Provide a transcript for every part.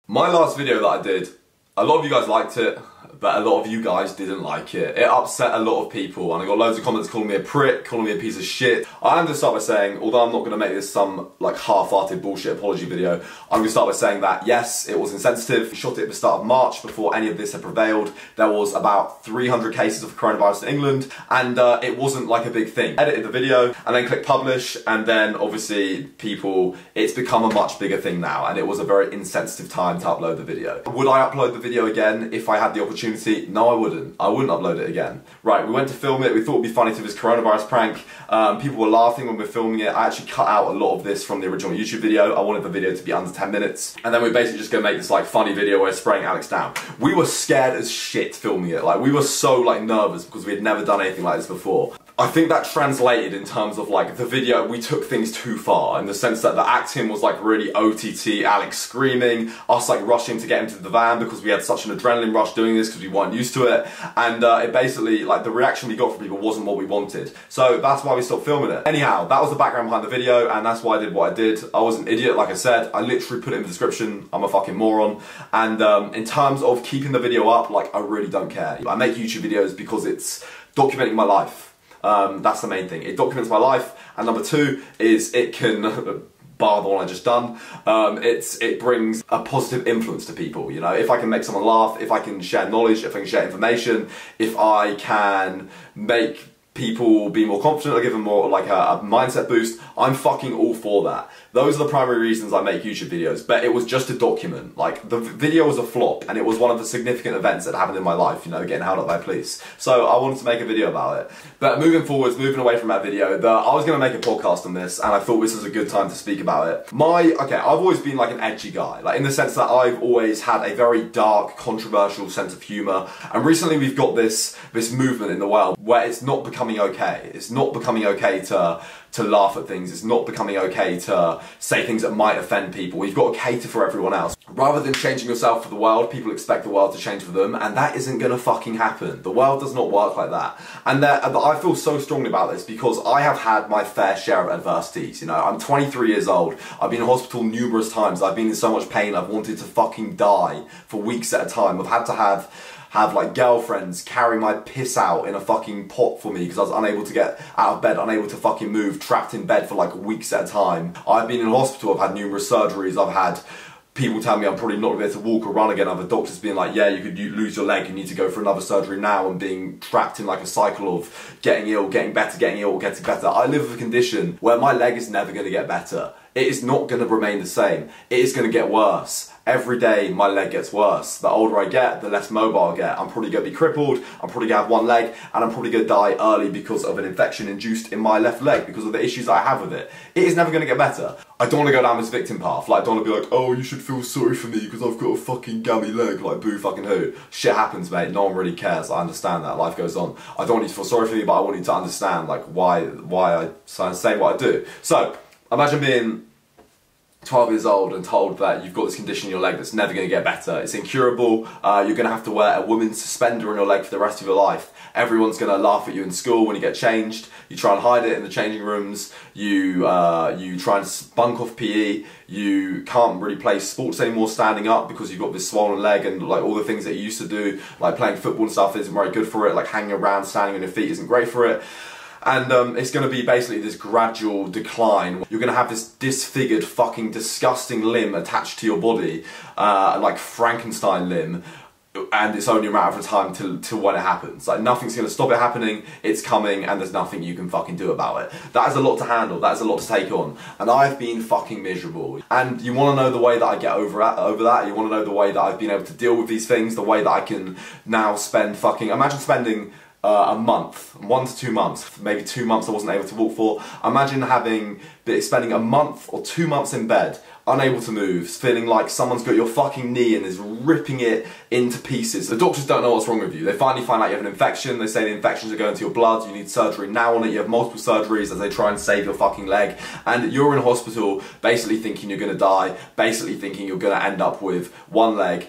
My last video that I did, a lot of you guys liked it, but a lot of you guys didn't like it. It upset a lot of people, and I got loads of comments calling me a prick, calling me a piece of shit. I'm going to start by saying, although I'm not going to make this some like half-hearted bullshit apology video, I'm going to start by saying that yes, it was insensitive. We shot it at the start of March before any of this had prevailed. There was about 300 cases of coronavirus in England, and it wasn't like a big thing. Edited the video, and then clicked publish, and then obviously it's become a much bigger thing now, and it was a very insensitive time to upload the video. Would I upload the video again if I had the opportunity? No, I wouldn't. I wouldn't upload it again. Right, we went to film it. We thought it'd be funny to this coronavirus prank. People were laughing when we were filming it. I actually cut out a lot of this from the original YouTube video. I wanted the video to be under 10 minutes. And then we're basically just gonna make this like funny video where we're spraying Alex down. We were scared as shit filming it. Like, we were so like nervous because we had never done anything like this before. I think that translated in terms of like the video, we took things too far in the sense that the acting was like really OTT, Alex screaming, us like rushing to get into the van because we had such an adrenaline rush doing this because we weren't used to it, and it basically, like, the reaction we got from people wasn't what we wanted. So that's why we stopped filming it. Anyhow, that was the background behind the video, and that's why I did what I did. I was an idiot, like I said. I literally put it in the description. I'm a fucking moron. And in terms of keeping the video up, like, I really don't care. I make YouTube videos because it's documenting my life. That's the main thing. It documents my life, and number two is it can, bar the one I just done, it brings a positive influence to people, you know. If I can make someone laugh, if I can share knowledge, if I can share information, if I can make people be more confident or give them more like a mindset boost, I'm fucking all for that. Those are the primary reasons I make YouTube videos, but it was just to document. Like, the video was a flop, and it was one of the significant events that happened in my life, you know, getting held up by police. So I wanted to make a video about it. But moving forwards, moving away from that video, I was going to make a podcast on this, and I thought this was a good time to speak about it. Okay, I've always been like an edgy guy, like in the sense that I've always had a very dark, controversial sense of humour, and recently we've got this movement in the world where it's not becoming okay. It's not becoming okay to laugh at things. It's not becoming okay to say things that might offend people. You've got to cater for everyone else. Rather than changing yourself for the world, people expect the world to change for them, and that isn't gonna fucking happen. The world does not work like that. And I feel so strongly about this because I have had my fair share of adversities, you know. I'm 23 years old. I've been in hospital numerous times. I've been in so much pain. I've wanted to fucking die for weeks at a time. I've had to have like girlfriends carry my piss out in a fucking pot for me because I was unable to get out of bed, unable to fucking move, trapped in bed for like weeks at a time. I've been in hospital, I've had numerous surgeries, I've had people tell me I'm probably not going to be able to walk or run again. Other doctors being like, yeah, you lose your leg, you need to go for another surgery now, and being trapped in like a cycle of getting ill, getting better, getting ill, getting better. I live with a condition where my leg is never going to get better. It is not going to remain the same. It is going to get worse. Every day my leg gets worse. The older I get, the less mobile I get. I'm probably going to be crippled, I'm probably going to have one leg, and I'm probably going to die early because of an infection induced in my left leg because of the issues that I have with it. It is never going to get better. I don't want to go down this victim path. Like, I don't want to be like, oh, you should feel sorry for me because I've got a fucking gammy leg, like boo fucking who. Shit happens, mate. No one really cares. I understand that. Life goes on. I don't want you to feel sorry for me, but I want you to understand like why I say what I do. So, imagine being 12 years old and told that you've got this condition in your leg that's never going to get better. It's incurable. You're going to have to wear a woman's suspender on your leg for the rest of your life. Everyone's going to laugh at you in school when you get changed. You try and hide it in the changing rooms. You try and bunk off PE. You can't really play sports anymore standing up because you've got this swollen leg, and like all the things that you used to do, like playing football and stuff, isn't very good for it. Like hanging around, standing on your feet isn't great for it. And it's going to be basically this gradual decline. You're going to have this disfigured, fucking disgusting limb attached to your body, like Frankenstein limb, and it's only a matter of time till when it happens. Like, nothing's going to stop it happening, it's coming, and there's nothing you can fucking do about it. That is a lot to handle, that is a lot to take on, and I've been fucking miserable. And you want to know the way that I get over that? You want to know the way that I've been able to deal with these things, the way that I can now spend fucking, imagine spending a month, 1 to 2 months, maybe 2 months I wasn't able to walk for. Imagine spending a month or 2 months in bed, unable to move, feeling like someone's got your fucking knee and is ripping it into pieces. The doctors don't know what's wrong with you. They finally find out you have an infection, they say the infections are going to your blood, you need surgery now on it, you have multiple surgeries as they try and save your fucking leg, and you're in hospital basically thinking you're going to die, basically thinking you're going to end up with one leg,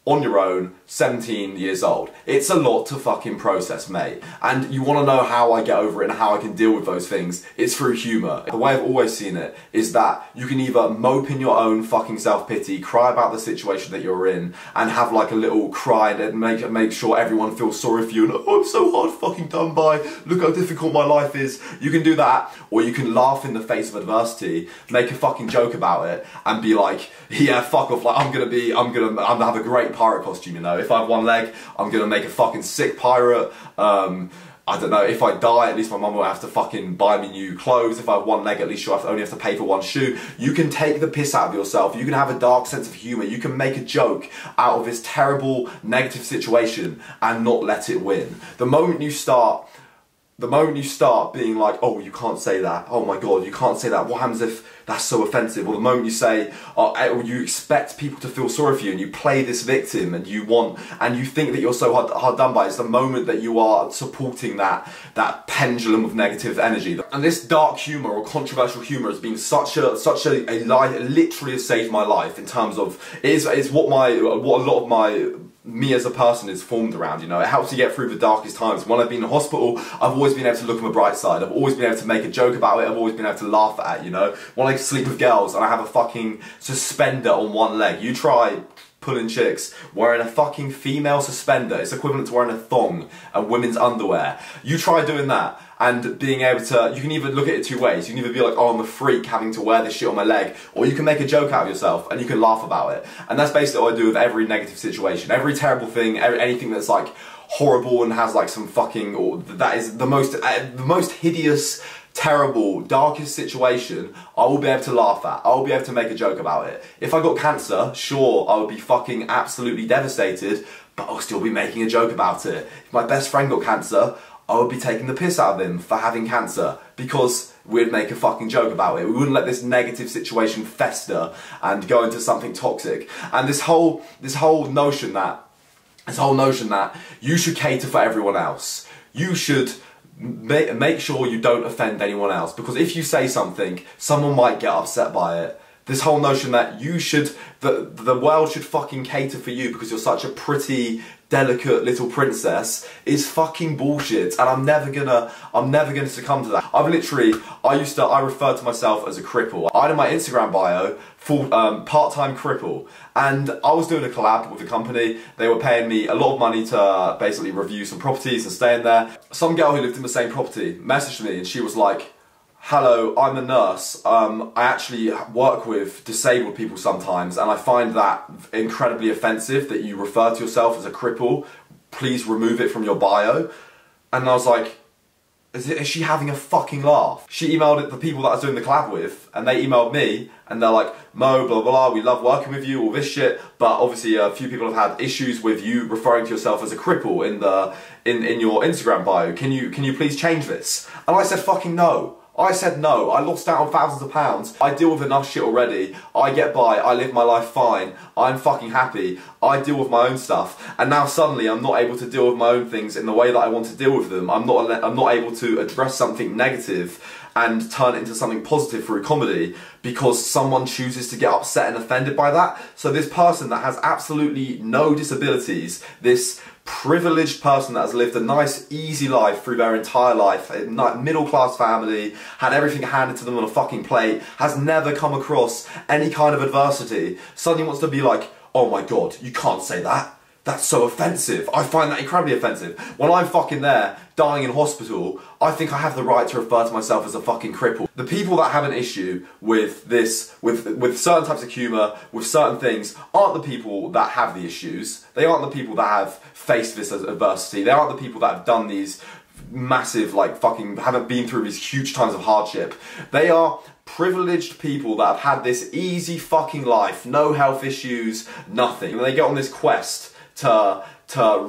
on your own, 17 years old. It's a lot to fucking process, mate. And you want to know how I get over it and how I can deal with those things. It's through humour. The way I've always seen it is that you can either mope in your own fucking self-pity, cry about the situation that you're in, and have like a little cry and make sure everyone feels sorry for you and, oh, I'm so hard fucking done by, look how difficult my life is. You can do that, or you can laugh in the face of adversity, make a fucking joke about it, and be like, yeah, fuck off, like I'm gonna have a great pirate costume, you know. If I have one leg, I'm gonna make a fucking sick pirate. I don't know, if I die, at least my mum will have to fucking buy me new clothes. If I have one leg, at least she'll only have to pay for one shoe. You can take the piss out of yourself. You can have a dark sense of humour. You can make a joke out of this terrible, negative situation and not let it win. The moment you start being like, oh, you can't say that, oh my god, you can't say that, what happens if that's so offensive? Or the moment you say, or you expect people to feel sorry for you and you play this victim and you think that you're so hard done by, it's the moment that you are supporting that pendulum of negative energy. And this dark humour or controversial humour has been such a life, it literally has saved my life in terms of, it's what a lot of me as a person is formed around, you know. It helps you get through the darkest times. When I've been in hospital, I've always been able to look on the bright side. I've always been able to make a joke about it. I've always been able to laugh at it, you know. When I sleep with girls and I have a fucking suspender on one leg, you try pulling chicks wearing a fucking female suspender. It's equivalent to wearing a thong and women's underwear. You try doing that and being able to, you can either look at it two ways. You can either be like, oh, I'm a freak having to wear this shit on my leg, or you can make a joke out of yourself and you can laugh about it. And that's basically what I do with every negative situation. Every terrible thing, anything that's like horrible and has like some fucking, or that is the most hideous, terrible, darkest situation, I will be able to laugh at. I will be able to make a joke about it. If I got cancer, sure, I would be fucking absolutely devastated, but I'll still be making a joke about it. If my best friend got cancer, I would be taking the piss out of him for having cancer, because we'd make a fucking joke about it. We wouldn't let this negative situation fester and go into something toxic. And this whole notion that you should cater for everyone else. You should make sure you don't offend anyone else, because if you say something, someone might get upset by it. This whole notion that the world should fucking cater for you because you're such a pretty, delicate little princess is fucking bullshit, and I'm never gonna succumb to that. I referred to myself as a cripple. I had in my Instagram bio, part-time cripple, and I was doing a collab with a company. They were paying me a lot of money to basically review some properties and stay in there. Some girl who lived in the same property messaged me and she was like, hello, I'm a nurse. I actually work with disabled people sometimes, and I find that incredibly offensive that you refer to yourself as a cripple. Please remove it from your bio. And I was like, is she having a fucking laugh? She emailed it the people that I was doing the collab with, and they emailed me, and they're like, Mo, blah, blah, blah, we love working with you, all this shit, but obviously a few people have had issues with you referring to yourself as a cripple in your Instagram bio. Can you please change this? And I said fucking no. I said no. I lost out on thousands of pounds. I deal with enough shit already. I get by. I live my life fine. I'm fucking happy. I deal with my own stuff. And now suddenly I'm not able to deal with my own things in the way that I want to deal with them. I'm not able to address something negative and turn it into something positive through comedy because someone chooses to get upset and offended by that. So this person that has absolutely no disabilities, this privileged person that has lived a nice, easy life through their entire life, a middle-class family, had everything handed to them on a fucking plate, has never come across any kind of adversity, suddenly wants to be like, oh my god, you can't say that. That's so offensive. I find that incredibly offensive. When I'm fucking there, dying in hospital, I think I have the right to refer to myself as a fucking cripple. The people that have an issue with this, with certain types of humour, with certain things, aren't the people that have the issues. They aren't the people that have faced this as adversity. They aren't the people that have done these massive, like, fucking, haven't been through these huge times of hardship. They are privileged people that have had this easy fucking life, no health issues, nothing. And they get on this quest to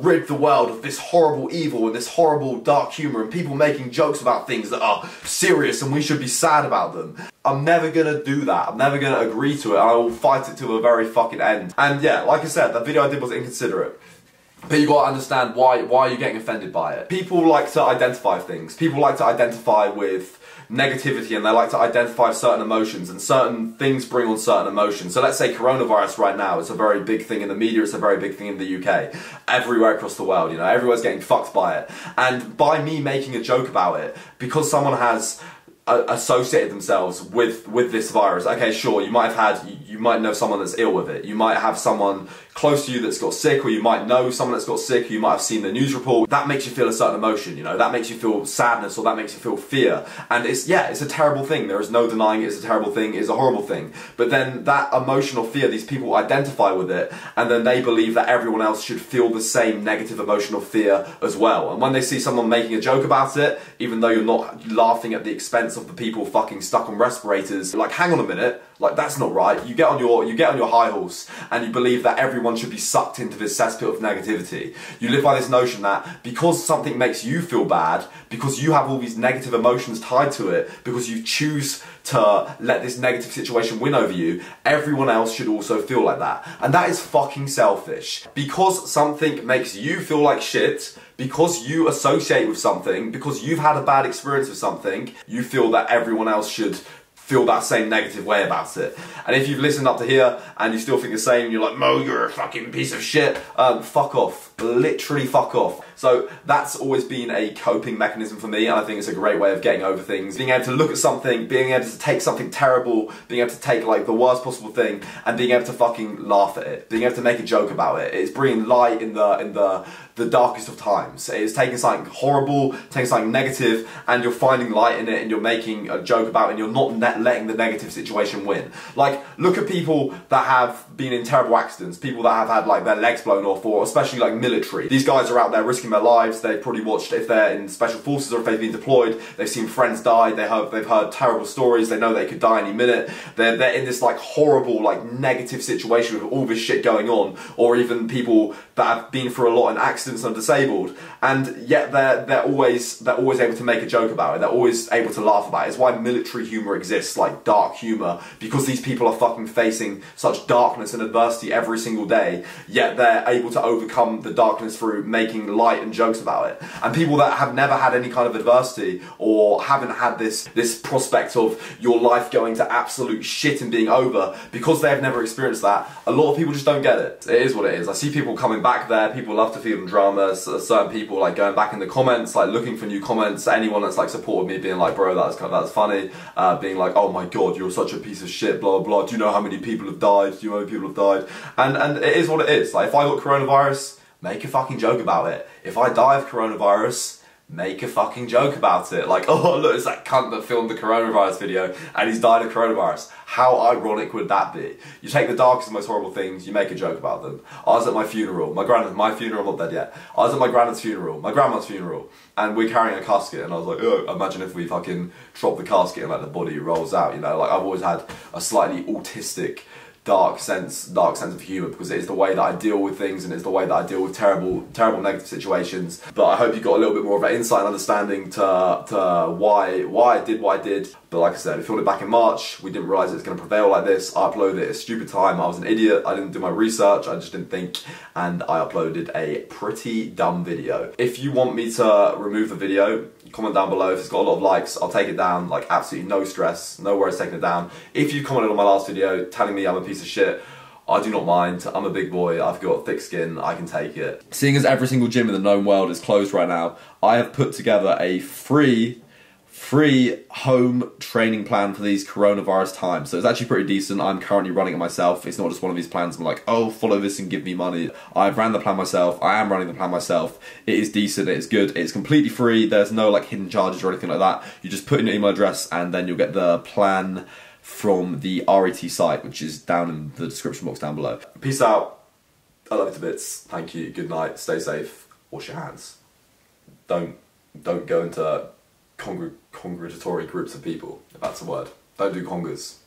rid the world of this horrible evil and this horrible dark humour and people making jokes about things that are serious and we should be sad about them. I'm never gonna do that. I'm never gonna agree to it, and I will fight it to the very fucking end. And yeah, like I said, that video I did was inconsiderate. But you gotta understand why you're getting offended by it. People like to identify things. People like to identify with negativity and they like to identify certain emotions, and certain things bring on certain emotions. So let's say coronavirus right now is a very big thing in the media, it's a very big thing in the UK, everywhere across the world, you know, everyone's getting fucked by it. And by me making a joke about it, because someone has associated themselves with this virus. Okay, sure, you might know someone that's ill with it. You might have someone close to you that's got sick, or you might know someone that's got sick, or you might have seen the news report. That makes you feel a certain emotion, you know, that makes you feel sadness, or that makes you feel fear. And it's a terrible thing. There is no denying it's a terrible thing, it's a horrible thing. But then that emotional fear, these people identify with it, and then they believe that everyone else should feel the same negative emotional fear as well. And when they see someone making a joke about it, even though you're not laughing at the expense of the people fucking stuck on respirators, like, hang on a minute, like, that's not right. You get on your high horse and you believe that everyone should be sucked into this cesspit of negativity. You live by this notion that because something makes you feel bad, because you have all these negative emotions tied to it, because you choose to let this negative situation win over you, everyone else should also feel like that. And that is fucking selfish. Because something makes you feel like shit, because you associate with something, because you've had a bad experience with something, you feel that everyone else should feel that same negative way about it. And if you've listened up to here and you still think the same, and you're like, Mo, you're a fucking piece of shit, fuck off. Literally fuck off. So that's always been a coping mechanism for me, and I think it's a great way of getting over things. Being able to look at something, being able to take something terrible, being able to take like the worst possible thing, and being able to fucking laugh at it, being able to make a joke about it. It's bringing light in the darkest of times. It's taking something horrible, taking something negative, and you're finding light in it, and you're making a joke about it, and you're not letting the negative situation win. Like, look at people that have been in terrible accidents, people that have had like their legs blown off, or especially like military. These guys are out there risking their lives. They've probably watched, if they're in special forces or if they've been deployed, they've seen friends die, they've heard terrible stories, they know they could die any minute. They're in this like horrible, like negative situation with all this shit going on, or even people that have been through a lot in accidents and are disabled, and yet they're always able to make a joke about it. They're always able to laugh about it. It's why military humour exists, like dark humour, because these people are fucking facing such darkness and adversity every single day, yet they're able to overcome the darkness through making light and jokes about it. And people that have never had any kind of adversity, or haven't had this prospect of your life going to absolute shit and being over, because they have never experienced that, a lot of people just don't get it. It is what it is. I see people coming back there, people love to feed them drama, certain people like going back in the comments, like looking for new comments, anyone that's like supported me being like, bro, that's funny, being like, oh my god, you're such a piece of shit, blah blah blah, do you know how many people have died, do you know how many people have died? And it is what it is. Like, if I got coronavirus, make a fucking joke about it. If I die of coronavirus, make a fucking joke about it. Like, oh look, it's that cunt that filmed the coronavirus video and he's died of coronavirus. How ironic would that be? You take the darkest and most horrible things, you make a joke about them. I was at my funeral, my funeral, I'm not dead yet. I was at my grandma's funeral, and we're carrying a casket, and I was like, oh, imagine if we fucking drop the casket and like the body rolls out, you know? Like, I've always had a slightly autistic dark sense of humour, because it is the way that I deal with things, and it's the way that I deal with terrible negative situations. But I hope you got a little bit more of an insight and understanding to why I did what I did. But like I said, we filmed it back in March, we didn't realise it was going to prevail like this. I uploaded it at a stupid time, I was an idiot, I didn't do my research, I just didn't think, and I uploaded a pretty dumb video. If you want me to remove the video, comment down below. If it's got a lot of likes, I'll take it down, like absolutely no stress, no worries taking it down. If you commented on my last video telling me I'm a piece of shit, I do not mind. I'm a big boy, I've got thick skin, I can take it. Seeing as every single gym in the known world is closed right now, I have put together a free home training plan for these coronavirus times. So it's actually pretty decent. I'm currently running it myself. It's not just one of these plans I'm like, oh, follow this and give me money. I've ran the plan myself. I am running the plan myself. It is decent, it's good, it's completely free. There's no like hidden charges or anything like that. You just put in your email address and then you'll get the plan from the RET site, which is down in the description box down below. Peace out. I love you to bits. Thank you. Good night. Stay safe. Wash your hands. Don't go into congregatory groups of people, if that's a word. Don't do congas.